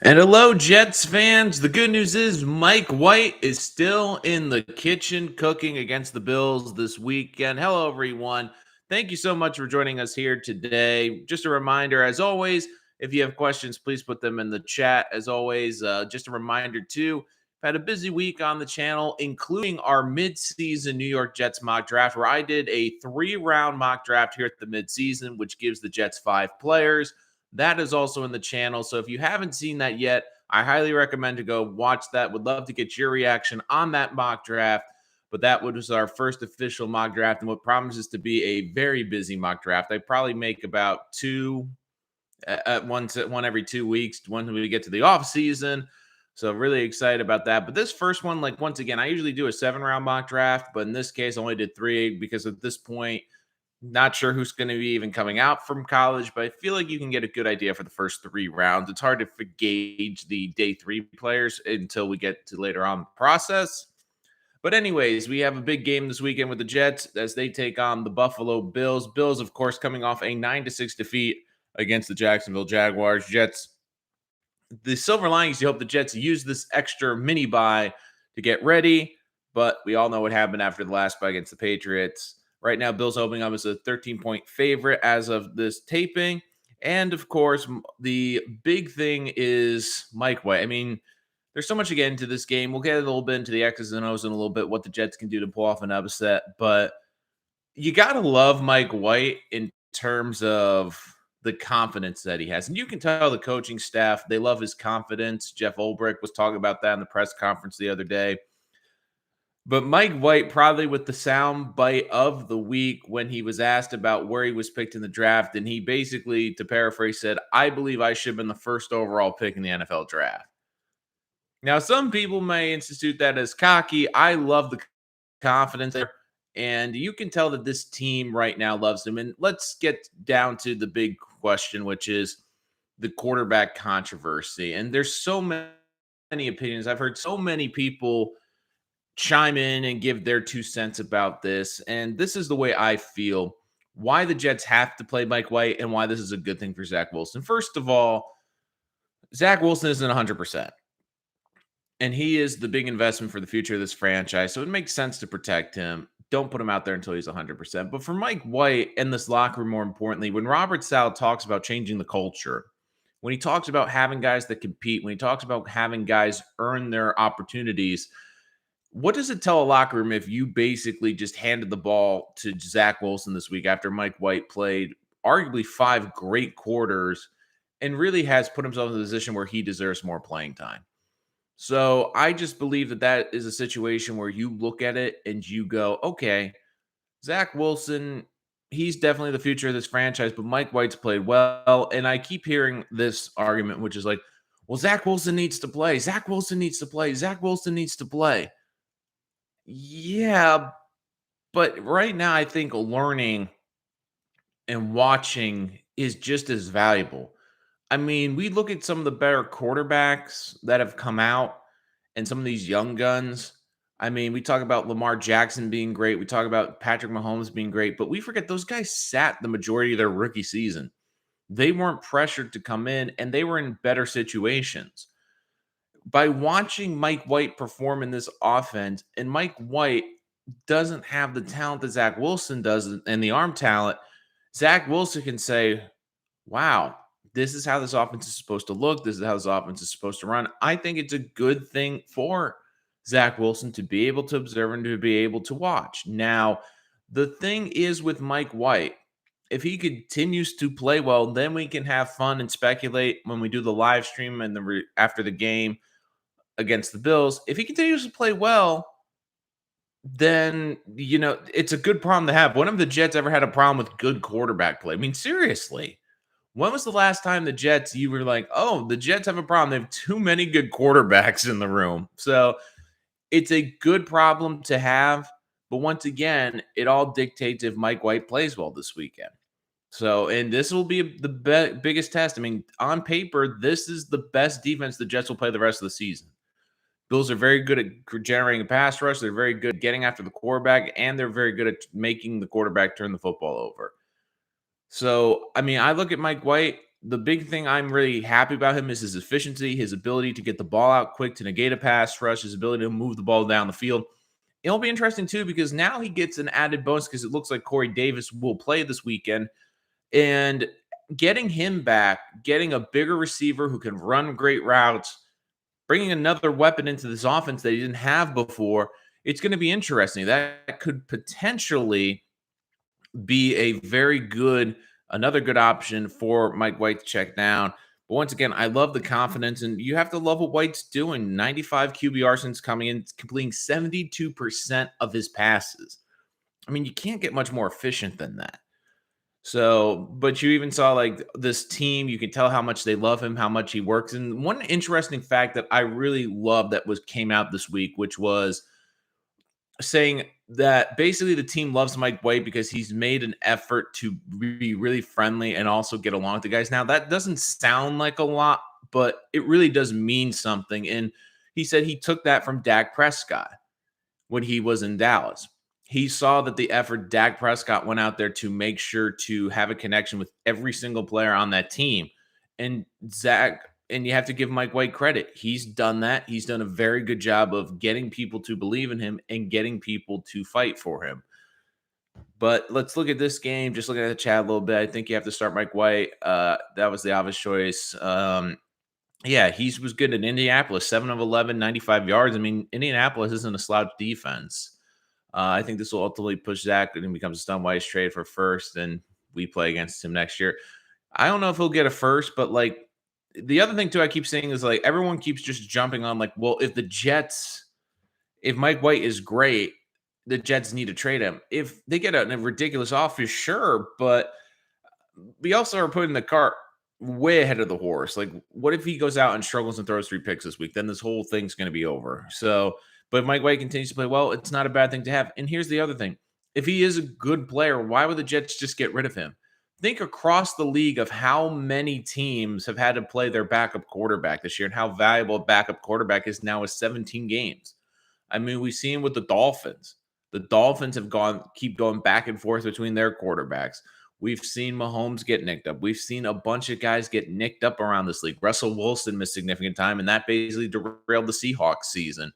And hello, Jets fans. The good news is Mike White is still in the kitchen cooking against the Bills this weekend. Hello, everyone. Thank you so much for joining us here today. Just a reminder, as always, if you have questions, please put them in the chat. As always, just a reminder, too, I've had a busy week on the channel, including our midseason New York Jets mock draft, where I did a 3-round mock draft here at the midseason, which gives the Jets 5 players. That is also in the channel. So if you haven't seen that yet, I highly recommend to go watch that. Would love to get your reaction on that mock draft. But that was our first official mock draft and what promises to be a very busy mock draft. I probably make about two at one every 2 weeks, when we get to the off season. So really excited about that. But this first one, like once again, I usually do a 7-round mock draft, but in this case, I only did 3 because at this point, not sure who's going to be even coming out from college, but I feel like you can get a good idea for the first 3 rounds. It's hard to gauge the day 3 players until we get to later on the process. But anyways, we have a big game this weekend with the Jets as they take on the Buffalo Bills. Bills, of course, coming off a 9-6 defeat against the Jacksonville Jaguars. Jets, the silver lining is you hope the Jets use this extra mini bye to get ready, but we all know what happened after the last bye against the Patriots. Right now, Bills opening up as a 13-point favorite as of this taping. And of course, the big thing is Mike White. I mean, there's so much to get into this game. We'll get a little bit into the X's and O's in a little bit, what the Jets can do to pull off an upset. But you got to love Mike White in terms of the confidence that he has. And you can tell the coaching staff, they love his confidence. Jeff Ulbrich was talking about that in the press conference the other day. But Mike White, probably with the sound bite of the week when he was asked about where he was picked in the draft. And he basically, to paraphrase, said, I believe I should have been the first overall pick in the NFL draft. Now, some people may institute that as cocky. I love the confidence there. And you can tell that this team right now loves him. And let's get down to the big question, which is the quarterback controversy. And there's so many opinions. I've heard so many people chime in and give their 2 cents about this. And this is the way I feel why the Jets have to play Mike White and why this is a good thing for Zach Wilson. First of all, Zach Wilson isn't 100%. And he is the big investment for the future of this franchise. So it makes sense to protect him. Don't put him out there until he's 100%. But for Mike White and this locker room, more importantly, when Robert Saleh talks about changing the culture, when he talks about having guys that compete, when he talks about having guys earn their opportunities, what does it tell a locker room if you basically just handed the ball to Zach Wilson this week after Mike White played arguably 5 great quarters and really has put himself in a position where he deserves more playing time? So I just believe that that is a situation where you look at it and you go, okay, Zach Wilson, he's definitely the future of this franchise, but Mike White's played well. And I keep hearing this argument, which is like, well, Zach Wilson needs to play. Zach Wilson needs to play. Zach Wilson needs to play. Yeah, but right now I think learning and watching is just as valuable. I mean, we look at some of the better quarterbacks that have come out and some of these young guns. I mean, we talk about Lamar Jackson being great. We talk about Patrick Mahomes being great, but we forget those guys sat the majority of their rookie season. They weren't pressured to come in and they were in better situations. By watching Mike White perform in this offense, and Mike White doesn't have the talent that Zach Wilson does and the arm talent, Zach Wilson can say, wow, this is how this offense is supposed to look. This is how this offense is supposed to run. I think it's a good thing for Zach Wilson to be able to observe and to be able to watch. Now, the thing is with Mike White, if he continues to play well, then we can have fun and speculate when we do the live stream and after the game against the Bills. If he continues to play well, then, it's a good problem to have. When have the Jets ever had a problem with good quarterback play? I mean, seriously. When was the last time the Jets, you were like, oh, the Jets have a problem. They have too many good quarterbacks in the room. So it's a good problem to have. But once again, it all dictates if Mike White plays well this weekend. So, and this will be the biggest test. I mean, on paper, this is the best defense the Jets will play the rest of the season. Bills are very good at generating a pass rush. They're very good at getting after the quarterback, and they're very good at making the quarterback turn the football over. So, I mean, I look at Mike White. the big thing I'm really happy about him is his efficiency, his ability to get the ball out quick to negate a pass rush, his ability to move the ball down the field. It'll be interesting too because now he gets an added bonus because it looks like Corey Davis will play this weekend. And getting him back, getting a bigger receiver who can run great routes, bringing another weapon into this offense that he didn't have before, it's going to be interesting. That could potentially be a very good, another good option for Mike White to check down. But once again, I love the confidence, and you have to love what White's doing. 95 QBR since coming in, completing 72% of his passes. I mean, you can't get much more efficient than that. So, but you even saw like this team, you can tell how much they love him, how much he works. And one interesting fact that I really love that was came out this week, which was saying that basically the team loves Mike White because he's made an effort to be really friendly and also get along with the guys. Now, that doesn't sound like a lot, but it really does mean something. And he said he took that from Dak Prescott when he was in Dallas. He saw that the effort Dak Prescott went out there to make sure to have a connection with every single player on that team. And and you have to give Mike White credit. He's done that. He's done a very good job of getting people to believe in him and getting people to fight for him. But let's look at this game. Just looking at the chat a little bit. I think you have to start Mike White. That was the obvious choice. Yeah, he was good in Indianapolis, 7 of 11, 95 yards. I mean, Indianapolis isn't a slouch defense. I think this will ultimately push Zach and he becomes a Stun Weiss trade for first, and we play against him next year. I don't know if he'll get a first, but like the other thing too, I keep saying is like everyone keeps just jumping on like, well, if Mike White is great, the Jets need to trade him. If they get a ridiculous offer, sure, but we also are putting the cart way ahead of the horse. Like, what if he goes out and struggles and throws 3 picks this week? Then this whole thing's going to be over. So, but if Mike White continues to play well, it's not a bad thing to have. And here's the other thing. If he is a good player, why would the Jets just get rid of him? Think across the league of how many teams have had to play their backup quarterback this year and how valuable a backup quarterback is now with 17 games. I mean, we've seen with the Dolphins. The Dolphins keep going back and forth between their quarterbacks. We've seen Mahomes get nicked up. We've seen a bunch of guys get nicked up around this league. Russell Wilson missed significant time, and that basically derailed the Seahawks season.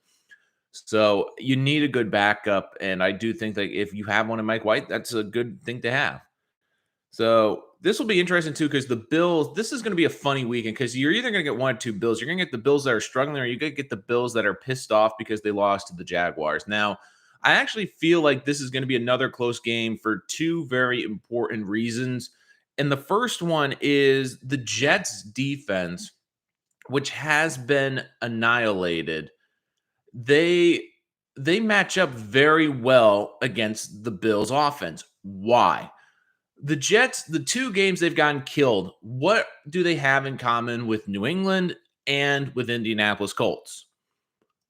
So you need a good backup, and I do think that if you have one in Mike White, that's a good thing to have. So this will be interesting too because the Bills, this is going to be a funny weekend because you're either going to get 1 or 2 Bills. You're going to get the Bills that are struggling, or you're going to get the Bills that are pissed off because they lost to the Jaguars. Now, I actually feel like this is going to be another close game for 2 very important reasons. And the first one is the Jets defense, which has been annihilated. They match up very well against the Bills offense. Why? The Jets, the 2 games they've gotten killed, what do they have in common with New England and with Indianapolis Colts?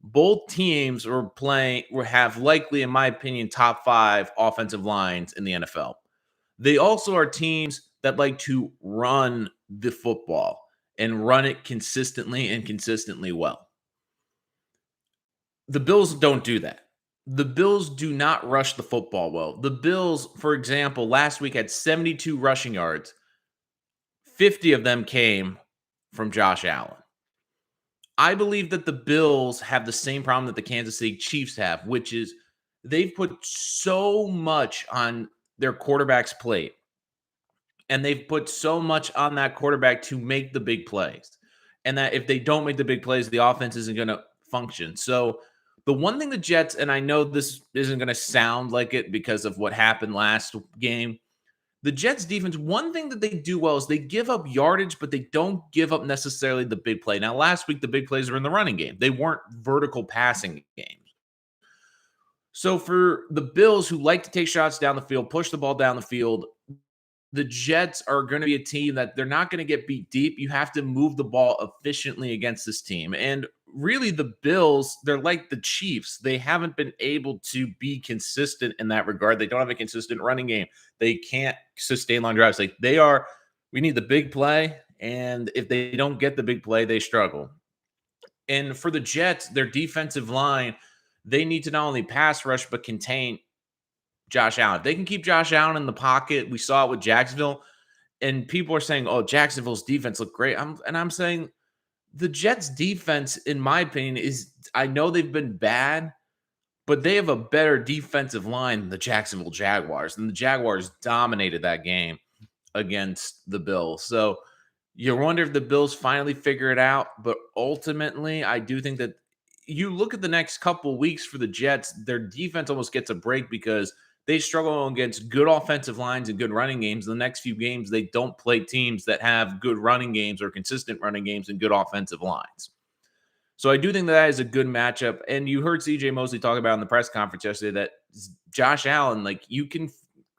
Both teams have likely, in my opinion, top 5 offensive lines in the NFL. They also are teams that like to run the football and run it consistently and consistently well. The Bills don't do that. The Bills do not rush the football well. The Bills, for example, last week had 72 rushing yards. 50 of them came from Josh Allen. I believe that the Bills have the same problem that the Kansas City Chiefs have, which is they've put so much on their quarterback's plate. And they've put so much on that quarterback to make the big plays. And that if they don't make the big plays, the offense isn't going to function. So the one thing the Jets, and I know this isn't going to sound like it because of what happened last game, the Jets defense, one thing that they do well is they give up yardage, but they don't give up necessarily the big play. Now, last week, the big plays were in the running game. They weren't vertical passing games. So for the Bills who like to take shots down the field, push the ball down the field, the Jets are going to be a team that they're not going to get beat deep. You have to move the ball efficiently against this team. And really the Bills, they're like the Chiefs. They haven't been able to be consistent in that regard. They don't have a consistent running game. They can't sustain long drives. Like we need the big play. And if they don't get the big play, they struggle. And for the Jets, their defensive line, they need to not only pass rush, but contain Josh Allen. If they can keep Josh Allen in the pocket, we saw it with Jacksonville. And people are saying, "Oh, Jacksonville's defense looked great." I'm saying the Jets' defense, in my opinion, is I know they've been bad, but they have a better defensive line than the Jacksonville Jaguars, and the Jaguars dominated that game against the Bills. So you wonder if the Bills finally figure it out. But ultimately, I do think that you look at the next couple weeks for the Jets, their defense almost gets a break because they struggle against good offensive lines and good running games. The next few games, they don't play teams that have good running games or consistent running games and good offensive lines. So I do think that is a good matchup. And you heard CJ Mosley talk about in the press conference yesterday that Josh Allen, like you can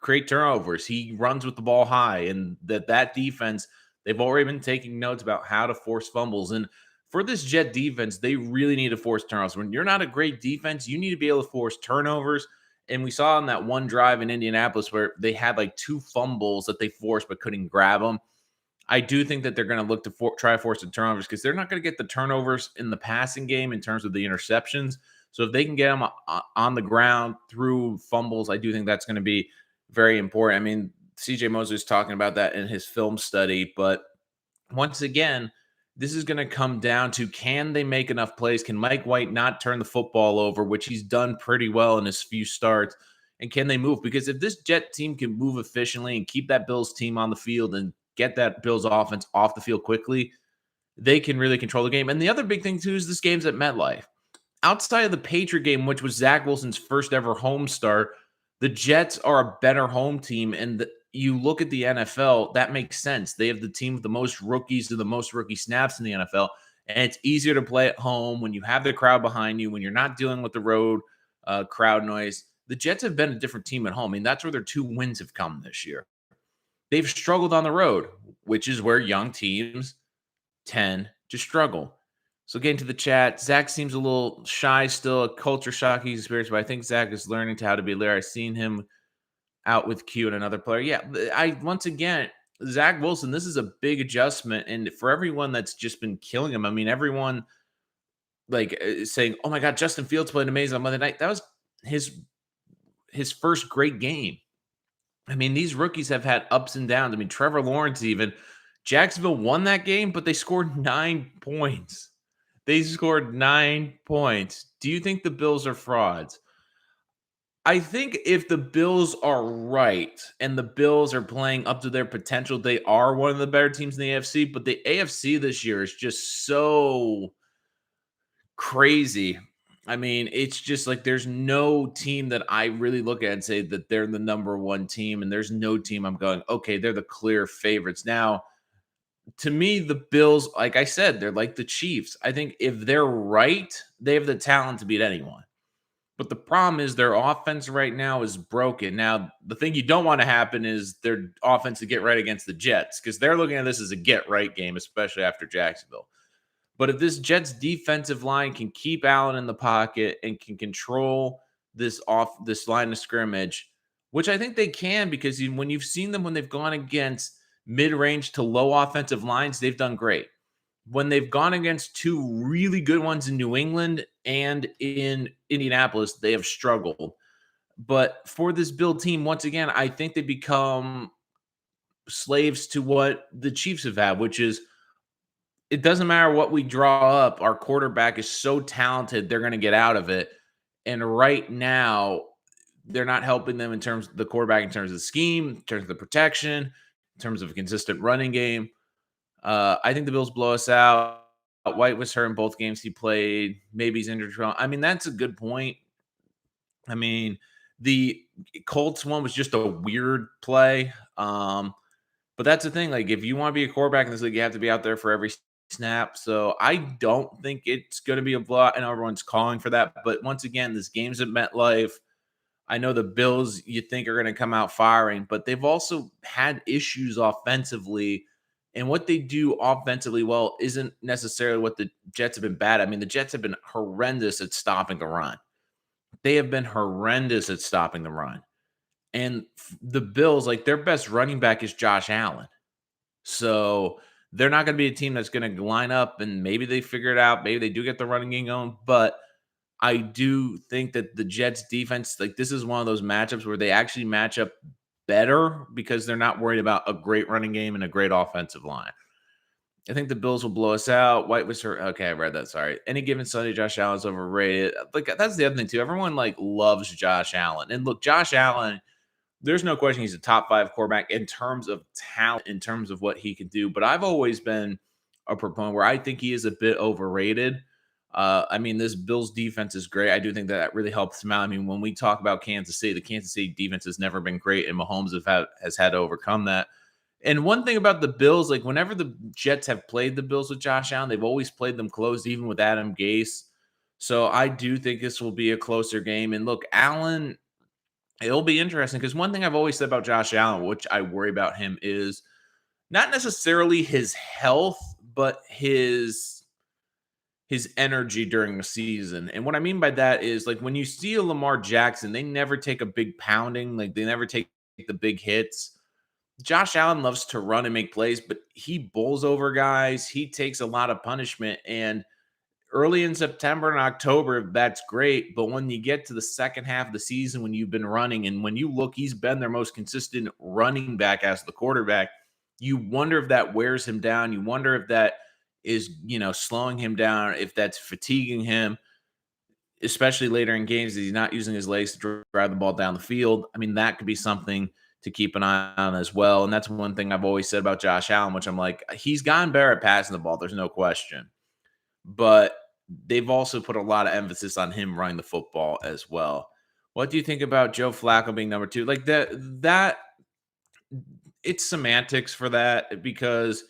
create turnovers. He runs with the ball high, and that defense, they've already been taking notes about how to force fumbles. And for this Jet defense, they really need to force turnovers. When you're not a great defense, you need to be able to force turnovers. And we saw on that one drive in Indianapolis where they had like 2 fumbles that they forced but couldn't grab them. I do think that they're going to look to try to force the turnovers because they're not going to get the turnovers in the passing game in terms of the interceptions. So if they can get them on the ground through fumbles, I do think that's going to be very important. I mean, CJ Mosley was talking about that in his film study, but once again, this is going to come down to can they make enough plays? Can Mike White not turn the football over, which he's done pretty well in his few starts? And can they move? Because if this Jet team can move efficiently and keep that Bills team on the field and get that Bills offense off the field quickly, they can really control the game. And the other big thing, too, is this game's at MetLife. Outside of the Patriot game, which was Zach Wilson's first ever home start, the Jets are a better home team. And you look at the NFL, that makes sense. They have the team with the most rookies and the most rookie snaps in the NFL. And it's easier to play at home when you have the crowd behind you, when you're not dealing with the road crowd noise. The Jets have been a different team at home. I mean, that's where their 2 wins have come this year. They've struggled on the road, which is where young teams tend to struggle. So getting to the chat, Zach seems a little shy still, a culture shock he's experienced, but I think Zach is learning to how to be there. I've seen him out with Q and another player. Yeah, I once again, Zach Wilson, this is a big adjustment. And for everyone that's just been killing him, I mean, everyone like is saying, oh my God, Justin Fields played amazing on Monday night. That was his first great game. I mean, these rookies have had ups and downs. I mean, Trevor Lawrence even. Jacksonville won that game, but they scored 9 points. They scored 9 points. Do you think the Bills are frauds? I think if the Bills are right and the Bills are playing up to their potential, they are one of the better teams in the AFC. But the AFC this year is just so crazy. I mean, it's just like there's no team that I really look at and say that they're the number one team, and there's no team I'm going, okay, they're the clear favorites. Now, to me, the Bills, like I said, they're like the Chiefs. I think if they're right, they have the talent to beat anyone. But the problem is their offense right now is broken. Now, the thing you don't want to happen is their offense to get right against the Jets because they're looking at this as a get right game, especially after Jacksonville. But if this Jets defensive line can keep Allen in the pocket and can control this line of scrimmage, which I think they can because when you've seen them when they've gone against mid-range to low offensive lines, they've done great. When they've gone against 2 really good ones in New England and in Indianapolis, they have struggled. But for this Bill team, once again, I think they become slaves to what the Chiefs have had, which is it doesn't matter what we draw up. Our quarterback is so talented, they're going to get out of it. And right now, they're not helping them in terms of the quarterback, in terms of the scheme, in terms of the protection, in terms of a consistent running game. I think the Bills blow us out. White was hurt in both games he played. Maybe he's injured. I mean, that's a good point. I mean, the Colts one was just a weird play. But that's the thing. Like, if you want to be a quarterback in this league, you have to be out there for every snap. So I don't think it's going to be a blowout. I know everyone's calling for that. But once again, this game's at MetLife. I know the Bills you think are going to come out firing, but they've also had issues offensively. And what they do offensively well isn't necessarily what the Jets have been bad. I mean, the Jets have been horrendous at stopping the run. They have been horrendous at stopping the run. And the Bills, like their best running back is Josh Allen. So they're not going to be a team that's going to line up and maybe they figure it out. Maybe they do get the running game going. But I do think that the Jets defense, like this is one of those matchups where they actually match up better because they're not worried about a great running game and a great offensive line. I think the Bills will blow us out. White was hurt. Okay, I read that. Sorry. Any given Sunday, Josh Allen's overrated. Like that's the other thing too. Everyone like loves Josh Allen, and look, Josh Allen. There's no question he's a top 5 quarterback in terms of talent, in terms of what he can do. But I've always been a proponent where I think he is a bit overrated. I mean, this Bills defense is great. I do think that really helps him out. I mean, when we talk about Kansas City, the Kansas City defense has never been great, and Mahomes has had to overcome that. And one thing about the Bills, like whenever the Jets have played the Bills with Josh Allen, they've always played them close, even with Adam Gase. So I do think this will be a closer game. And look, Allen, it'll be interesting because one thing I've always said about Josh Allen, which I worry about him, is not necessarily his health, but his energy during the season. And what I mean by that is like when you see a Lamar Jackson, they never take a big pounding, like they never take the big hits. Josh Allen loves to run and make plays, but he bowls over guys. He takes a lot of punishment. And early in September and October, that's great. But when you get to the second half of the season, when you've been running, and when you look, he's been their most consistent running back as the quarterback. You wonder if that wears him down. You wonder if that is, slowing him down, if that's fatiguing him, especially later in games, that he's not using his legs to drive the ball down the field. I mean, that could be something to keep an eye on as well. And that's one thing I've always said about Josh Allen, which I'm like, he's gotten better at passing the ball. There's no question. But they've also put a lot of emphasis on him running the football as well. What do you think about Joe Flacco being number 2? Like that it's semantics for that because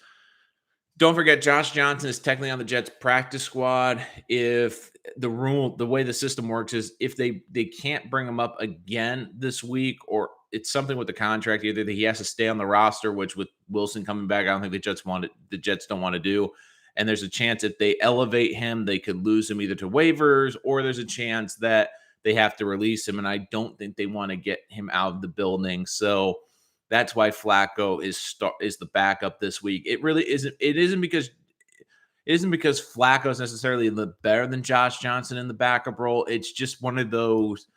don't forget Josh Johnson is technically on the Jets practice squad. If the way the system works is if they can't bring him up again this week, or it's something with the contract, either that he has to stay on the roster, which with Wilson coming back, I don't think the Jets don't want to do. And there's a chance if they elevate him, they could lose him either to waivers, or there's a chance that they have to release him. And I don't think they want to get him out of the building. So that's why Flacco is the backup this week. It really isn't. It isn't because Flacco is necessarily better than Josh Johnson in the backup role. It's just one of those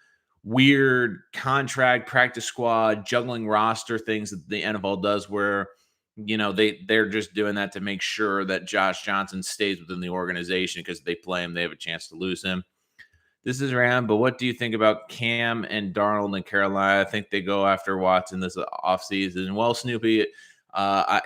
weird contract practice squad juggling roster things that the NFL does where they're just doing that to make sure that Josh Johnson stays within the organization because if they play him, they have a chance to lose him. This is around, but what do you think about Cam and Darnold in Carolina? I think they go after Watson this offseason. Well, Snoopy,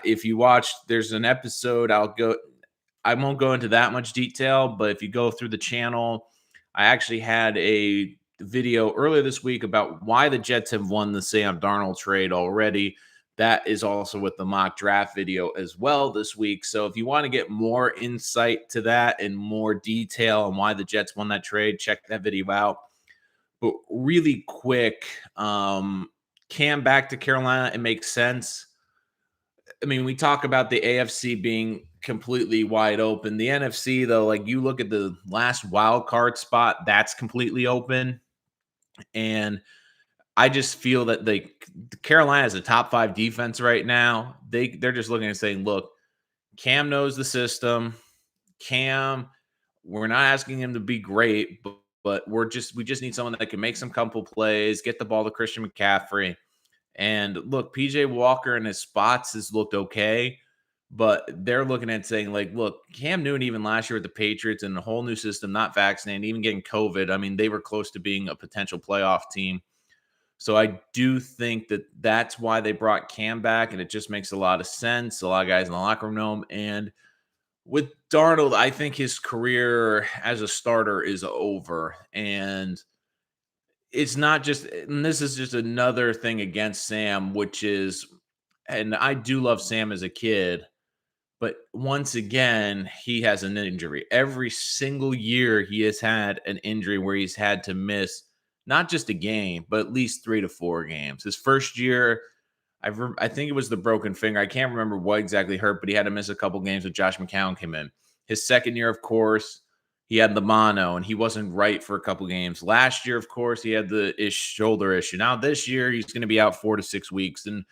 if you watch, there's an episode. I won't go into that much detail, but if you go through the channel, I actually had a video earlier this week about why the Jets have won the Sam Darnold trade already. That is also with the mock draft video as well this week. So if you want to get more insight to that and more detail on why the Jets won that trade, check that video out. But really quick, Cam back to Carolina, it makes sense. I mean, we talk about the AFC being completely wide open. The NFC, though, like you look at the last wild card spot, that's completely open. And I just feel that Carolina is a top 5 defense right now. They're just looking and saying, look, Cam knows the system. Cam, we're not asking him to be great, but we just need someone that can make some couple plays, get the ball to Christian McCaffrey. And look, PJ Walker and his spots has looked okay, but they're looking at saying, like, look, Cam Newton, even last year with the Patriots and a whole new system, not vaccinated, even getting COVID. I mean, they were close to being a potential playoff team. So I do think that that's why they brought Cam back, and it just makes a lot of sense. A lot of guys in the locker room know him. And with Darnold, I think his career as a starter is over. And it's not just, and this is just another thing against Sam, which is, and I do love Sam as a kid, but once again, he has an injury. Every single year he has had an injury where he's had to miss not just a game, but at least 3 to 4 games. His first year, I think it was the broken finger. I can't remember what exactly hurt, but he had to miss a couple games when Josh McCown came in. His second year, of course, he had the mono, and he wasn't right for a couple games. Last year, of course, he had the shoulder issue. Now this year, he's going to be out 4 to 6 weeks. And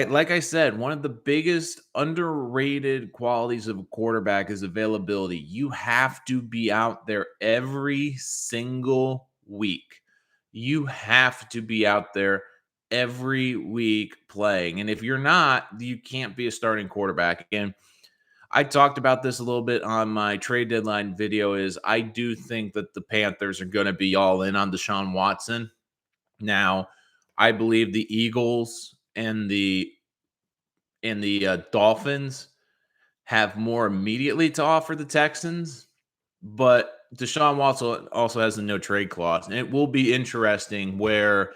like I said, one of the biggest underrated qualities of a quarterback is availability. You have to be out there every single week. You have to be out there every week playing. And if you're not, you can't be a starting quarterback. And I talked about this a little bit on my trade deadline video is I do think that the Panthers are going to be all in on Deshaun Watson. Now, I believe the Eagles and the Dolphins have more immediately to offer the Texans, but Deshaun Watson also has a no trade clause. And it will be interesting where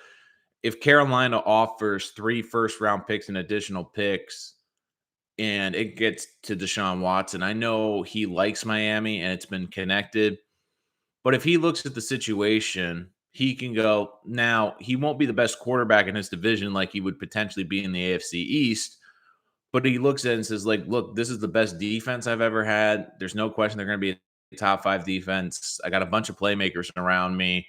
if Carolina offers 3 first round picks and additional picks and it gets to Deshaun Watson, I know he likes Miami and it's been connected. But if he looks at the situation, he can go, now he won't be the best quarterback in his division like he would potentially be in the AFC East. But he looks at it and says, like, look, this is the best defense I've ever had. There's no question they're going to be a top 5 defense. I got a bunch of playmakers around me.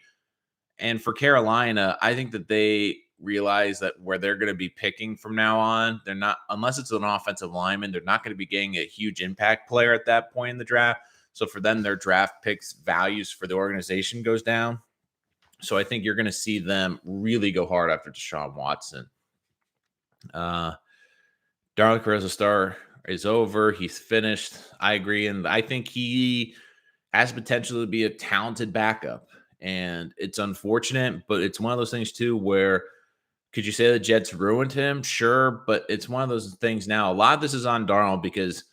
And for Carolina, I think that they realize that where they're going to be picking from now on, they're not, unless it's an offensive lineman, they're not going to be getting a huge impact player at that point in the draft. So for them, their draft picks values for the organization goes down. So I think you're going to see them really go hard after Deshaun Watson. Darwin Carroz's star is over. He's finished. I agree. And I think he has potential to be a talented backup. And it's unfortunate, but it's one of those things too where could you say the Jets ruined him? Sure, but it's one of those things now. A lot of this is on Darnold because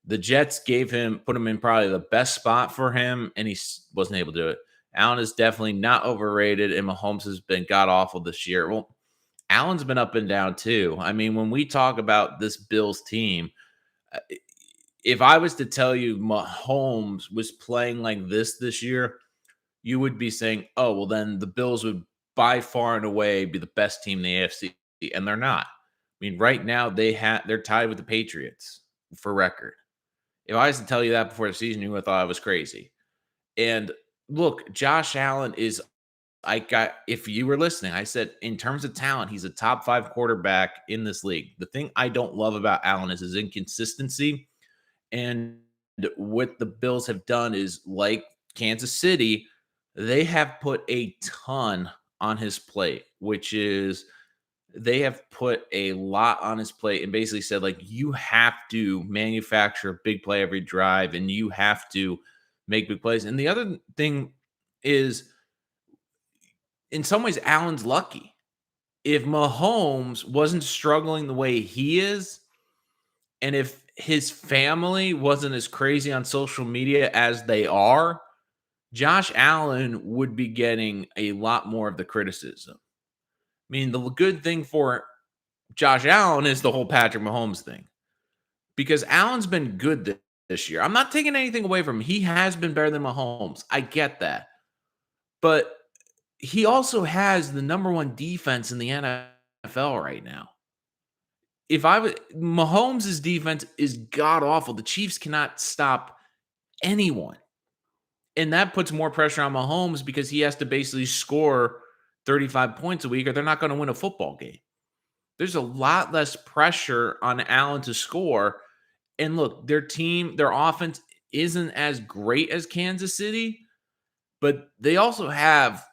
the Jets put him in probably the best spot for him, and he wasn't able to do it. Allen is definitely not overrated, and Mahomes has been god-awful this year. Well, Allen's been up and down too. I mean, when we talk about this Bills team, uh, if I was to tell you Mahomes was playing like this year, you would be saying, oh, well, then the Bills would by far and away be the best team in the AFC, and they're not. I mean, right now they're tied with the Patriots for record. If I was to tell you that before the season, you would have thought I was crazy. And look, Josh Allen is if you were listening, I said in terms of talent, he's a top 5 quarterback in this league. The thing I don't love about Allen is his inconsistency. And what the Bills have done is like Kansas City, they have put a ton on his plate, which is they have put a lot on his plate and basically said, like, you have to manufacture a big play every drive and you have to make big plays. And the other thing is, in some ways, Allen's lucky. If Mahomes wasn't struggling the way he is, and if his family wasn't as crazy on social media as they are, Josh Allen would be getting a lot more of the criticism. I mean, the good thing for Josh Allen is the whole Patrick Mahomes thing because Allen's been good this year. I'm not taking anything away from him. He has been better than Mahomes. I get that. But he also has the number 1 defense in the NFL right now. Mahomes' defense is god awful. The Chiefs cannot stop anyone. And that puts more pressure on Mahomes because he has to basically score 35 points a week or they're not going to win a football game. There's a lot less pressure on Allen to score. And look, their offense isn't as great as Kansas City, but they also have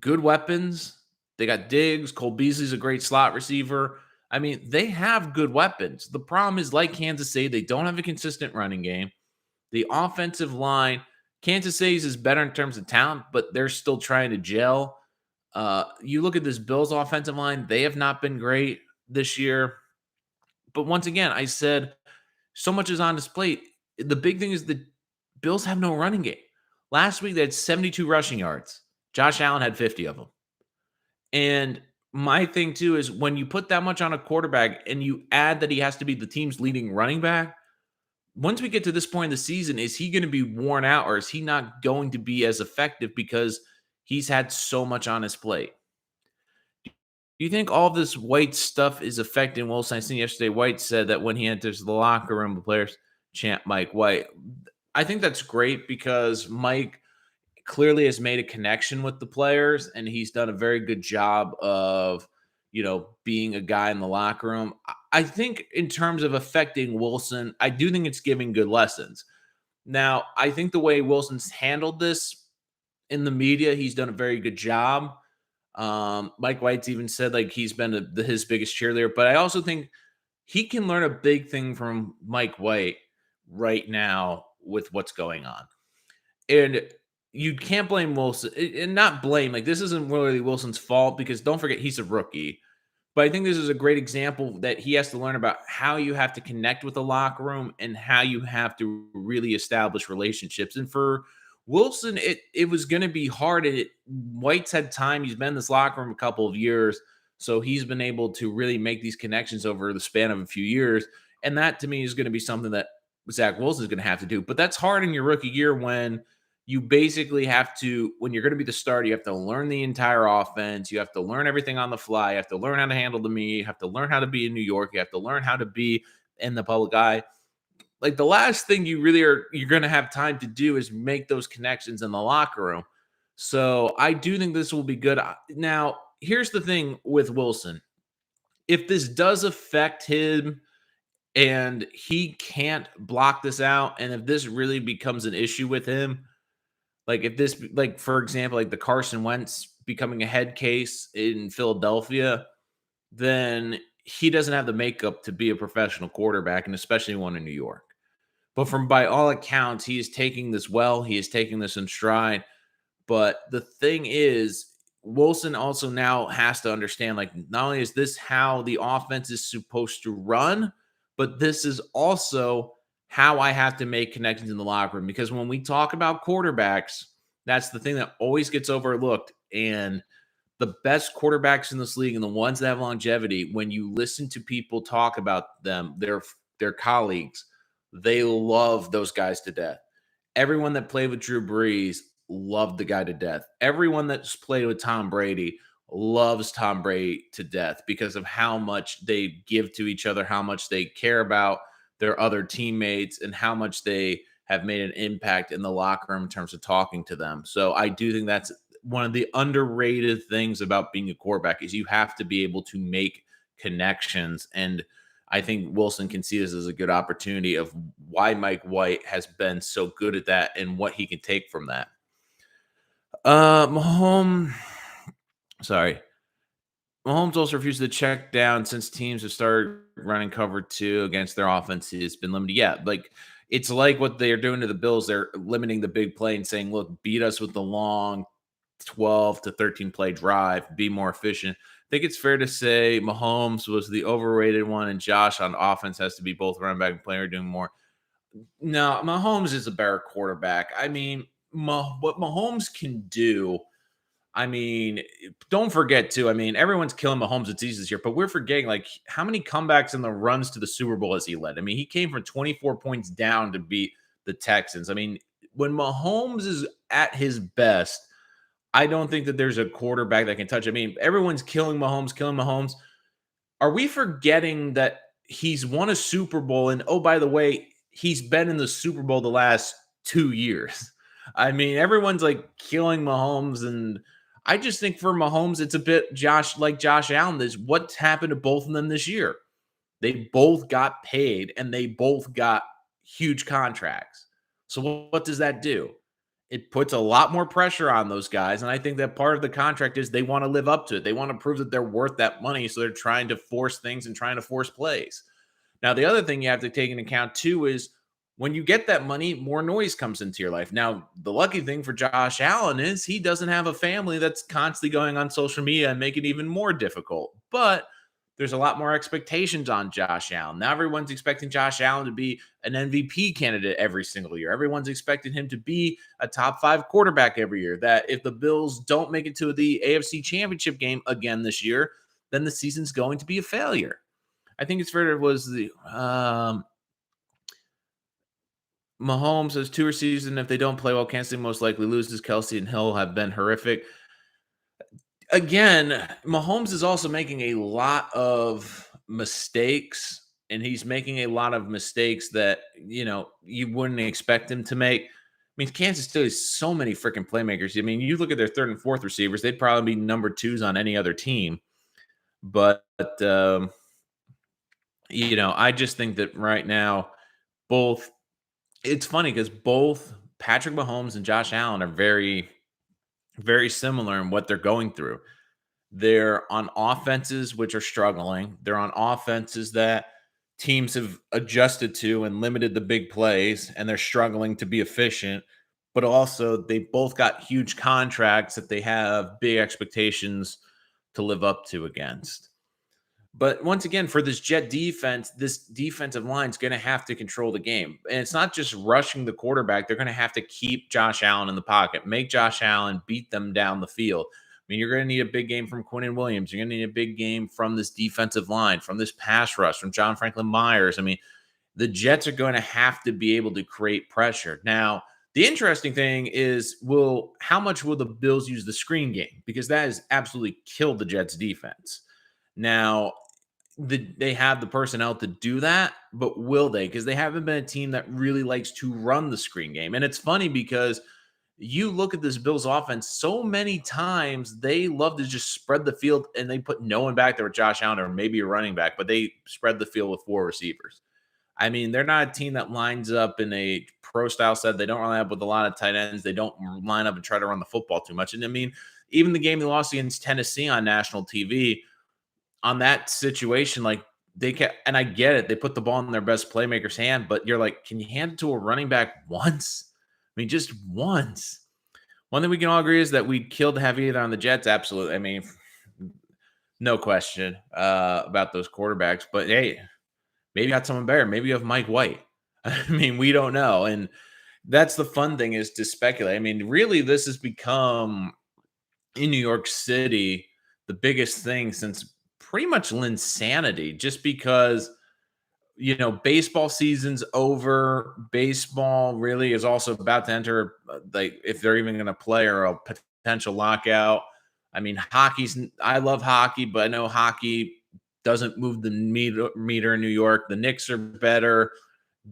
good weapons. They got Diggs. Cole Beasley's a great slot receiver. I mean, they have good weapons. The problem is, like Kansas City, they don't have a consistent running game. The offensive line, Kansas City's is better in terms of talent, but they're still trying to gel. You look at this Bills offensive line, they have not been great this year. But once again, I said so much is on his plate. The big thing is the Bills have no running game. Last week, they had 72 rushing yards. Josh Allen had 50 of them. And my thing, too, is when you put that much on a quarterback and you add that he has to be the team's leading running back, once we get to this point in the season, is he going to be worn out or is he not going to be as effective because he's had so much on his plate? Do you think all this White stuff is affecting Wilson? I seen yesterday White said that when he enters the locker room, the players chant Mike White. I think that's great because Mike clearly has made a connection with the players and he's done a very good job of, being a guy in the locker room. I think in terms of affecting Wilson, I do think it's giving good lessons. Now, I think the way Wilson's handled this in the media, he's done a very good job. Mike White's even said like he's been his biggest cheerleader, but I also think he can learn a big thing from Mike White right now with what's going on. And you can't blame Wilson, and not blame, like, this isn't really Wilson's fault because don't forget he's a rookie. But I think this is a great example that he has to learn about how you have to connect with the locker room and how you have to really establish relationships. And for Wilson, it was going to be hard. White's had time. He's been in this locker room a couple of years, so he's been able to really make these connections over the span of a few years. And that to me is going to be something that Zach Wilson is going to have to do. But that's hard in your rookie year when you basically have to, when you're going to be the starter, you have to learn the entire offense. You have to learn everything on the fly. You have to learn how to handle the media. You have to learn how to be in New York. You have to learn how to be in the public eye. Like the last thing you're going to have time to do is make those connections in the locker room. So I do think this will be good. Now, here's the thing with Wilson. If this does affect him and he can't block this out, and if this really becomes an issue with him, like if this, like for example, like the Carson Wentz becoming a head case in Philadelphia, then he doesn't have the makeup to be a professional quarterback, and especially one in New York. But from by all accounts, he is taking this well. He is taking this in stride. But the thing is, Wilson also now has to understand, like, not only is this how the offense is supposed to run, but this is also how I have to make connections in the locker room. Because when we talk about quarterbacks, that's the thing that always gets overlooked. And the best quarterbacks in this league and the ones that have longevity, when you listen to people talk about them, their colleagues, they love those guys to death. Everyone that played with Drew Brees loved the guy to death. Everyone that's played with Tom Brady loves Tom Brady to death because of how much they give to each other, how much they care about their other teammates, and how much they have made an impact in the locker room in terms of talking to them. So I do think that's one of the underrated things about being a quarterback is you have to be able to make connections. And I think Wilson can see this as a good opportunity of why Mike White has been so good at that and what he can take from that. Mahomes, sorry. Mahomes also refused to check down since teams have started running cover two against their offense has been limited. Yeah, like it's like what they're doing to the Bills. They're limiting the big play and saying, look, beat us with the long 12 to 13 play drive, be more efficient. I think it's fair to say Mahomes was the overrated one, and Josh on offense has to be both running back and player doing more. No, Mahomes is a better quarterback. I mean, what Mahomes can do, I mean, don't forget too. I mean, everyone's killing Mahomes. It's easy this year, but we're forgetting like how many comebacks in the runs to the Super Bowl has he led? I mean, he came from 24 points down to beat the Texans. I mean, when Mahomes is at his best, I don't think that there's a quarterback that can touch. I mean, everyone's killing Mahomes, killing Mahomes. Are we forgetting that he's won a Super Bowl? And oh, by the way, he's been in the Super Bowl the last 2 years. I mean, everyone's like killing Mahomes. And I just think for Mahomes, it's a bit Josh Allen. Is what's happened to both of them this year. They both got paid and they both got huge contracts. So what does that do? It puts a lot more pressure on those guys. And I think that part of the contract is they want to live up to it. They want to prove that they're worth that money. So they're trying to force things and trying to force plays. Now, the other thing you have to take into account too is when you get that money, more noise comes into your life. Now, the lucky thing for Josh Allen is he doesn't have a family that's constantly going on social media and make it even more difficult. But there's a lot more expectations on Josh Allen. Now everyone's expecting Josh Allen to be an MVP candidate every single year. Everyone's expecting him to be a top 5 quarterback every year. That if the Bills don't make it to the AFC Championship game again this year, then the season's going to be a failure. I think it's fair. It was the Mahomes has 2 season. If they don't play well, Kansas City most likely loses. Kelsey and Hill have been horrific. Again, Mahomes is also making a lot of mistakes, and he's making a lot of mistakes that, you wouldn't expect him to make. I mean, Kansas City has so many freaking playmakers. I mean, you look at their third and fourth receivers, they'd probably be number 2s on any other team. But, I just think that right now, it's funny because both Patrick Mahomes and Josh Allen are very, very similar in what they're going through. They're on offenses which are struggling. They're on offenses that teams have adjusted to and limited the big plays, and they're struggling to be efficient. But also, they both got huge contracts that they have big expectations to live up to against. But once again, for this Jet defense, this defensive line is going to have to control the game. And it's not just rushing the quarterback. They're going to have to keep Josh Allen in the pocket, make Josh Allen beat them down the field. I mean, you're going to need a big game from Quinnen Williams. You're going to need a big game from this defensive line, from this pass rush, from John Franklin Myers. I mean, the Jets are going to have to be able to create pressure. Now, the interesting thing is, how much will the Bills use the screen game? Because that has absolutely killed the Jets defense. Now, they have the personnel to do that, but will they? Because they haven't been a team that really likes to run the screen game. And it's funny because you look at this Bills offense, so many times they love to just spread the field and they put no one back there with Josh Allen or maybe a running back, but they spread the field with 4 receivers. I mean, they're not a team that lines up in a pro style set. They don't line up with a lot of tight ends. They don't line up and try to run the football too much. And I mean, even the game they lost against Tennessee on national TV, on that situation, like they can, and I get it, they put the ball in their best playmaker's hand, but you're like, can you hand it to a running back once? I mean, just once. One thing we can all agree is that we'd kill to have either on the Jets. Absolutely. I mean, no question about those quarterbacks. But hey, maybe you got someone better. Maybe you have Mike White. I mean, we don't know. And that's the fun thing, is to speculate. I mean, really, this has become in New York City the biggest thing since pretty much Linsanity, just because baseball season's over. Baseball really is also about to enter, like, if they're even going to play, or a potential lockout. I mean, I love hockey, but I know hockey doesn't move the meter in New York. The Knicks are better.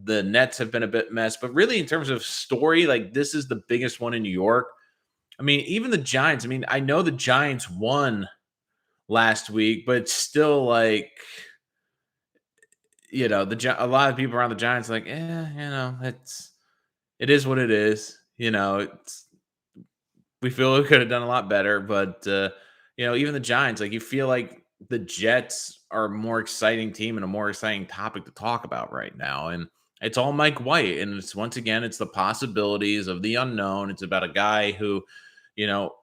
The Nets have been a bit mess, but really, in terms of story, like, this is the biggest one in New York. I mean, even the Giants. I mean, I know the Giants won last week, but it's still like, a lot of people around the Giants are like, it is what it is. We feel we could have done a lot better, but even the Giants, like, you feel like the Jets are a more exciting team and a more exciting topic to talk about right now. And it's all Mike White. And it's, once again, it's the possibilities of the unknown. It's about a guy who, you know,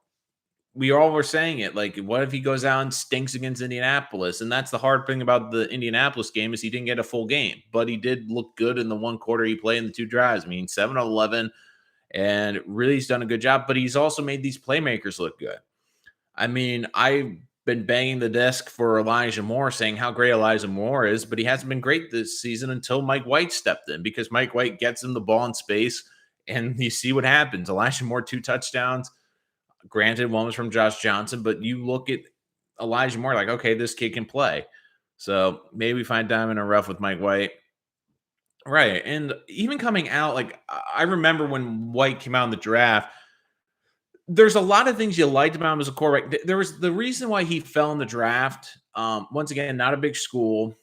we all were saying it, like, what if he goes out and stinks against Indianapolis? And that's the hard thing about the Indianapolis game, is he didn't get a full game, but he did look good in the one quarter he played in the 2 drives. I mean, 7 of 11, and really he's done a good job, but he's also made these playmakers look good. I mean, I've been banging the desk for Elijah Moore, saying how great Elijah Moore is, but he hasn't been great this season until Mike White stepped in, because Mike White gets him the ball in space, and you see what happens. Elijah Moore, 2 touchdowns. Granted, one was from Josh Johnson, but you look at Elijah Moore, like, okay, this kid can play. So maybe we find diamond in a rough with Mike White. Right. And even coming out, like, I remember when White came out in the draft, there's a lot of things you liked about him as a quarterback. There was the reason why he fell in the draft. Once again, not a big school.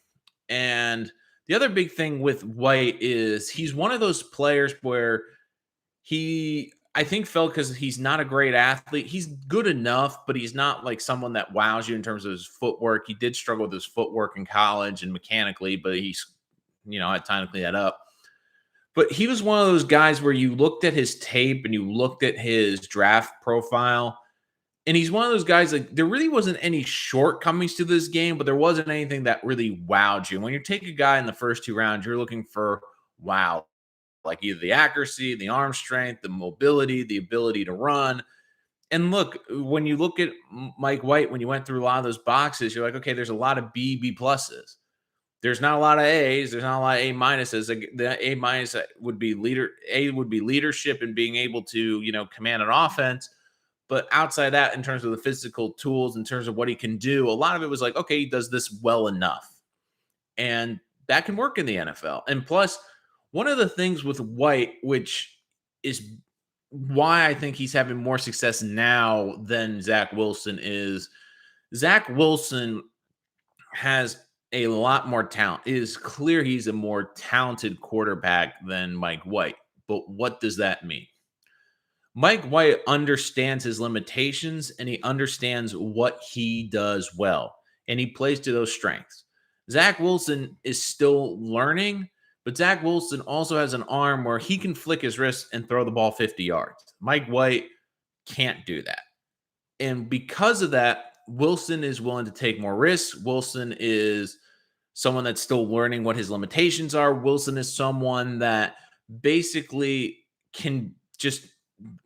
And the other big thing with White is he's one of those players where I think, fell because he's not a great athlete. He's good enough, but he's not like someone that wows you in terms of his footwork. He did struggle with his footwork in college and mechanically, but he's, had time to clean that up. But he was one of those guys where you looked at his tape and you looked at his draft profile, and he's one of those guys, like, there really wasn't any shortcomings to this game, but there wasn't anything that really wowed you. When you take a guy in the first 2 rounds, you're looking for wow, like either the accuracy, the arm strength, the mobility, the ability to run. And look, when you look at Mike White, when you went through a lot of those boxes, you're like, okay, there's a lot of B pluses. There's not a lot of A's. There's not a lot of A minuses. The A minus would be leadership and being able to, command an offense. But outside that, in terms of the physical tools, in terms of what he can do, a lot of it was like, okay, he does this well enough. And that can work in the NFL. And plus, one of the things with White, which is why I think he's having more success now than Zach Wilson, is Zach Wilson has a lot more talent. It is clear he's a more talented quarterback than Mike White. But what does that mean? Mike White understands his limitations and he understands what he does well, and he plays to those strengths. Zach Wilson is still learning, but Zach Wilson also has an arm where he can flick his wrist and throw the ball 50 yards. Mike White can't do that. And because of that, Wilson is willing to take more risks. Wilson is someone that's still learning what his limitations are. Wilson is someone that basically can just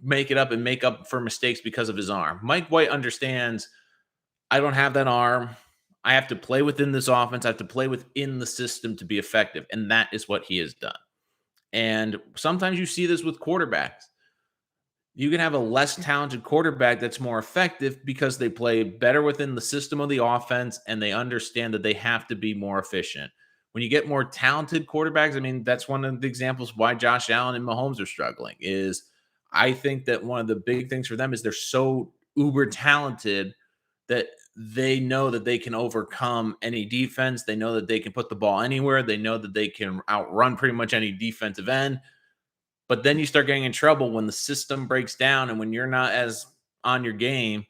make it up and make up for mistakes because of his arm. Mike White understands I don't have that arm. I have to play within this offense. I have to play within the system to be effective. And that is what he has done. And sometimes you see this with quarterbacks. You can have a less talented quarterback that's more effective because they play better within the system of the offense and they understand that they have to be more efficient. When you get more talented quarterbacks, I mean, that's one of the examples why Josh Allen and Mahomes are struggling is I think that one of the big things for them is they're so uber talented that they know that they can overcome any defense. They know that they can put the ball anywhere. They know that they can outrun pretty much any defensive end. But then you start getting in trouble when the system breaks down and when you're not as on your game,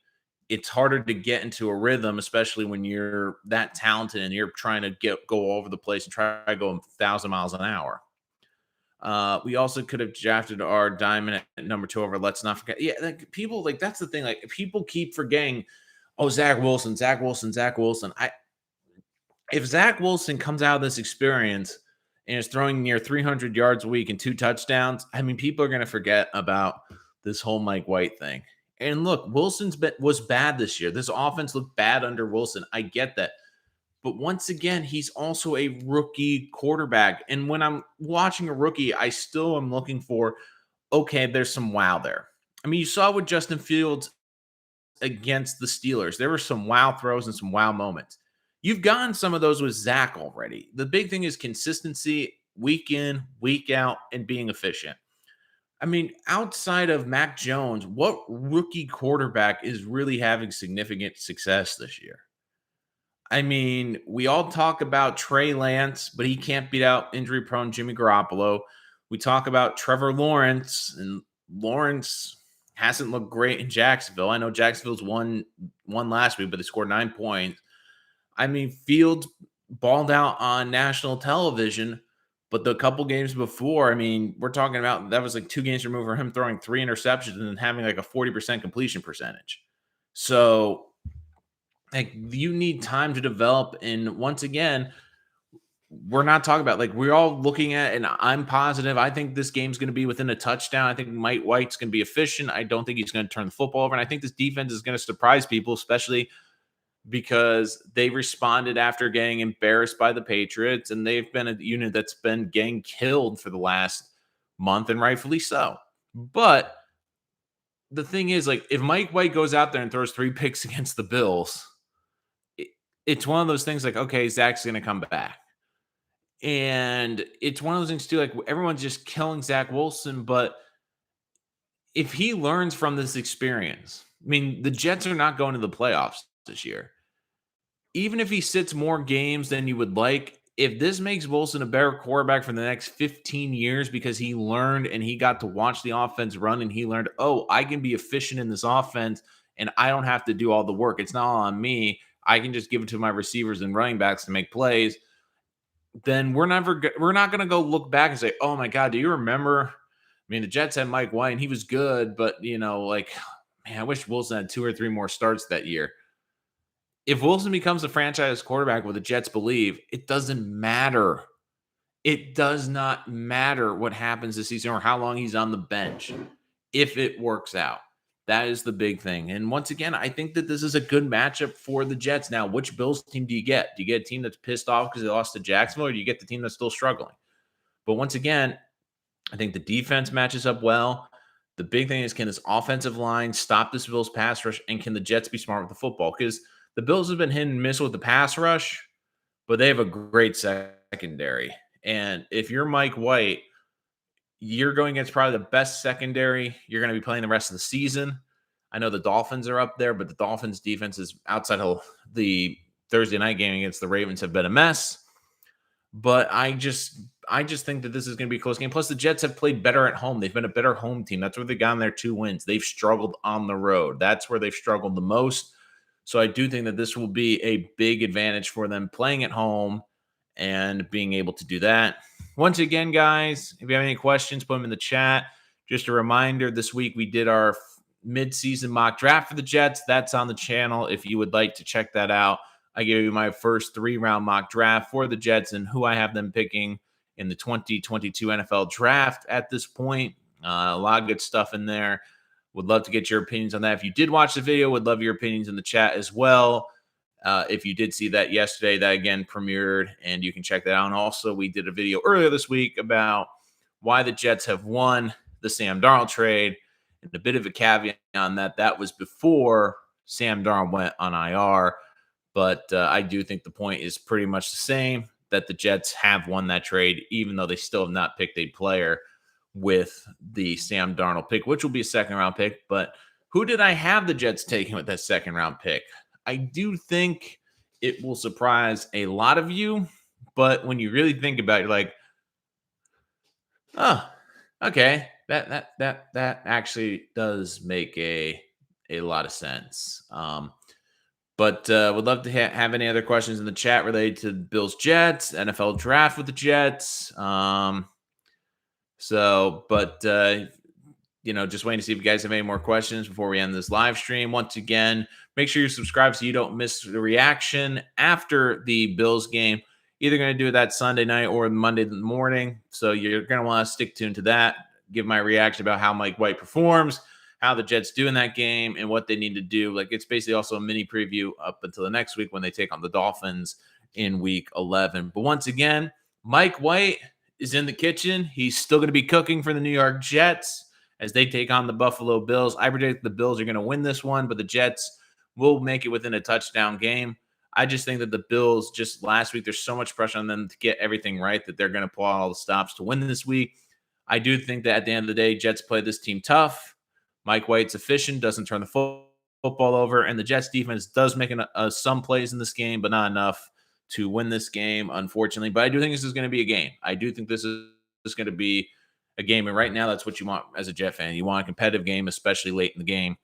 it's harder to get into a rhythm, especially when you're that talented and you're trying to go over the place and try to go 1,000 miles an hour. We also could have drafted our diamond at number 2 over. Let's not forget. Yeah, like people like that's the thing. Like people keep forgetting, oh, Zach Wilson, Zach Wilson, Zach Wilson. If Zach Wilson comes out of this experience and is throwing near 300 yards a week and 2 touchdowns, I mean, people are going to forget about this whole Mike White thing. And look, was bad this year. This offense looked bad under Wilson. I get that. But once again, he's also a rookie quarterback. And when I'm watching a rookie, I still am looking for, okay, there's some wow there. I mean, you saw with Justin Fields against the Steelers. There were some wow throws and some wow moments. You've gotten some of those with Zach already. The big thing is consistency, week in, week out, and being efficient. I mean, outside of Mac Jones, what rookie quarterback is really having significant success this year? I mean, we all talk about Trey Lance, but he can't beat out injury prone Jimmy Garoppolo. We talk about Trevor Lawrence, and Lawrence hasn't looked great in Jacksonville. I know Jacksonville's won last week, but they scored 9 points. I mean, Fields balled out on national television, but the couple games before, I mean, we're talking about that was like 2 games removed from him throwing 3 interceptions and having like a 40% completion percentage. So, like, you need time to develop. And once again, we're not talking about like we're all looking at, and I'm positive. I think this game's going to be within a touchdown. I think Mike White's going to be efficient. I don't think he's going to turn the football over. And I think this defense is going to surprise people, especially because they responded after getting embarrassed by the Patriots, and they've been a unit that's been getting killed for the last month, and rightfully so. But the thing is, like, if Mike White goes out there and throws 3 picks against the Bills, it's one of those things like, okay, Zach's going to come back. And it's one of those things too, like everyone's just killing Zach Wilson, but if he learns from this experience, I mean, the Jets are not going to the playoffs this year. Even if he sits more games than you would like, if this makes Wilson a better quarterback for the next 15 years because he learned and he got to watch the offense run and he learned, oh, I can be efficient in this offense and I don't have to do all the work. It's not all on me. I can just give it to my receivers and running backs to make plays. Then we're not going to go look back and say, oh my God, do you remember? I mean, the Jets had Mike White and he was good, but like, man, I wish Wilson had 2 or 3 more starts that year. If Wilson becomes a franchise quarterback, what the Jets believe, it doesn't matter. It does not matter what happens this season or how long he's on the bench if it works out. That is the big thing. And once again, I think that this is a good matchup for the Jets. Now, which Bills team do you get? Do you get a team that's pissed off because they lost to Jacksonville, or do you get the team that's still struggling? But once again, I think the defense matches up well. The big thing is, can this offensive line stop this Bills pass rush, and can the Jets be smart with the football? Because the Bills have been hit and miss with the pass rush, but they have a great secondary. And if you're Mike White, you're going against probably the best secondary you're going to be playing the rest of the season. I know the Dolphins are up there, but the Dolphins defense is outside of the Thursday night game against the Ravens have been a mess. But I I just think that this is going to be a close game. Plus, the Jets have played better at home. They've been a better home team. That's where they've gotten their 2 wins. They've struggled on the road. That's where they've struggled the most. So I do think that this will be a big advantage for them playing at home and being able to do that. Once again, guys, if you have any questions, put them in the chat. Just a reminder, this week we did our mid-season mock draft for the Jets. That's on the channel if you would like to check that out. I gave you my first 3-round mock draft for the Jets and who I have them picking in the 2022 NFL draft at this point. A lot of good stuff in there. Would love to get your opinions on that. If you did watch the video, would love your opinions in the chat as well. If you did see that yesterday, that again premiered, and you can check that out. And also, we did a video earlier this week about why the Jets have won the Sam Darnold trade. And a bit of a caveat on that, that was before Sam Darnold went on IR. But I do think the point is pretty much the same, that the Jets have won that trade, even though they still have not picked a player with the Sam Darnold pick, which will be a second-round pick. But who did I have the Jets taking with that second-round pick? I do think it will surprise a lot of you, but when you really think about it, you're like, oh, okay, that actually does make a lot of sense. But would love to have any other questions in the chat related to Bills Jets, NFL draft with the Jets. Just waiting to see if you guys have any more questions before we end this live stream. Once again, make sure you subscribe so you don't miss the reaction after the Bills game. Either going to do that Sunday night or Monday morning. So you're going to want to stick tuned to that. Give my reaction about how Mike White performs, how the Jets do in that game, and what they need to do. Like, it's basically also a mini preview up until the next week when they take on the Dolphins in week 11. But once again, Mike White is in the kitchen. He's still going to be cooking for the New York Jets as they take on the Buffalo Bills. I predict the Bills are going to win this one, but the Jets will make it within a touchdown game. I just think that the Bills, just last week, there's so much pressure on them to get everything right that they're going to pull out all the stops to win this week. I do think that at the end of the day, Jets play this team tough. Mike White's efficient, doesn't turn the football over, and the Jets defense does make some plays in this game, but not enough to win this game, unfortunately. But I do think this is going to be a game. I do think this is going to be a game, and right now that's what you want as a Jet fan. You want a competitive game, especially late in the game,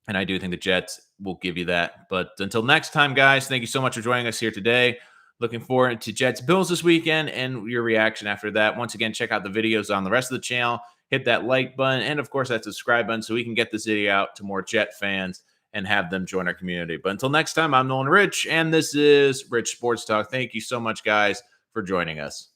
and I do think the Jets will give you that. But until next time, guys, thank you so much for joining us here today. Looking forward to Jets Bills this weekend and your reaction after that. Once again, check out the videos on the rest of the channel. Hit that like button and, of course, that subscribe button so we can get this video out to more Jet fans and have them join our community. But until next time, I'm Nolan Rich, and this is Rich Sports Talk. Thank you so much, guys, for joining us.